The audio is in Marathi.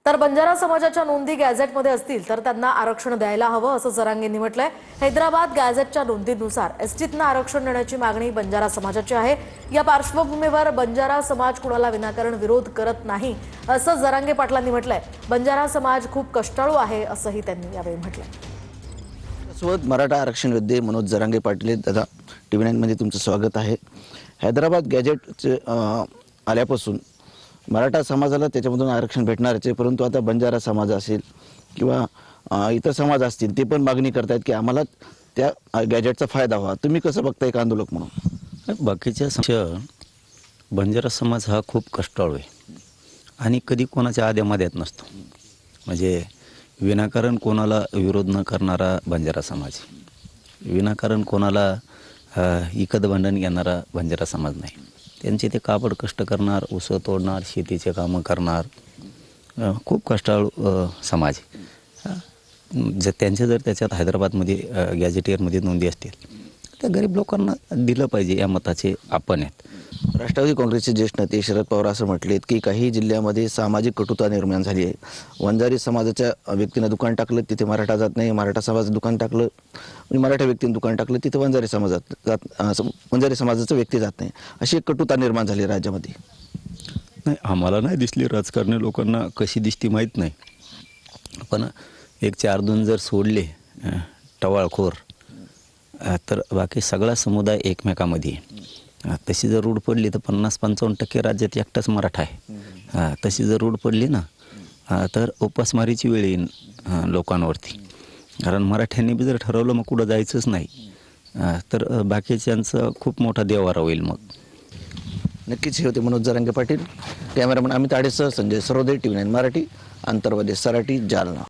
तर बंजारा समाजाच्या नोंदी गॅझेटमध्ये असतील तर त्यांना आरक्षण द्यायला हवं असं जरांगेंनी म्हटलंय। हैदराबाद गॅझेटच्या नोंदीनुसार एसटीतनं आरक्षण देण्याची मागणी बंजारा समाजाची आहे। या पार्श्वभूमीवर बंजारा समाज कुणाला विनाकारण विरोध करत नाही असं जरांगे पाटलांनी म्हटलंय। बंजारा समाज खूप कष्टाळू आहे असंही त्यांनी यावेळी म्हटलंय। सोबत मराठा आरक्षण योद्धे मनोज जरांगे पाटील दादा TV9 मध्ये तुमचं स्वागत आहे। हैदराबाद गॅजेट आल्यापासून मराठा समाजाला त्याच्यामधून आरक्षण भेटणारच आहे, परंतु आता बंजारा समाज असेल किंवा इतर समाज असतील ते पण मागणी करतात की आम्हाला त्या गॅजेटचा फायदा व्हावा। तुम्ही कसं बघता एक आंदोलक म्हणून? बाकीच्या बंजारा समाज हा खूप कष्टाळू आहे आणि कधी कोणाच्या आद्यामाद्यात नसतो। म्हणजे विनाकारण कोणाला विरोध न करणारा बंजारा समाज, विनाकारण कोणाला इकत भांडण घेणारा बंजारा समाज नाही। त्यांचे ते काबड कष्ट करणार, ऊस तोडणार, शेतीचे कामं करणार, खूप कष्टाळू समाज आहे। जर त्याच्यात हैदराबादमध्ये गॅजेटियरमध्ये नोंदी असतील त्या गरीब लोकांना दिलं पाहिजे या मताचे आपण आहेत। राष्ट्रवादी काँग्रेसचे ज्येष्ठ नेते शरद पवार असं म्हटलेत की काही जिल्ह्यामध्ये सामाजिक कटुता निर्माण झाली आहे। वंजारी समाजाच्या व्यक्तीनं दुकान टाकलं तिथे मराठा जात नाही, मराठा समाजाचं दुकान टाकलं म्हणजे मराठा व्यक्तीनं दुकान टाकलं तिथे वंजारी समाजाचं व्यक्ती जात नाही, अशी एक कटुता निर्माण झाली राज्यामध्ये। नाही, आम्हाला नाही दिसली, राजकारणी लोकांना कशी दिसती माहीत नाही, पण एक 4-2 जर सोडले टवाळखोर तर बाकी सगळा समुदाय एकमेकामध्ये तशी जर रूढ पडली तर 50-55% राज्यात एकटाच मराठा आहे। तशी जर रूढ पडली ना तर उपासमारीची वेळ येईल लोकांवरती, कारण मराठ्यांनी बी जर ठरवलं मग कुठं जायचंच नाही तर बाकीच्यांचं खूप मोठा देवारा होईल। मग नक्कीच हे होते मनोज जरांगे पाटील। कॅमेरामन अमित आडेसह संजय सरोदे, TV9 मराठी, आंतरवादी सराटी, जालना।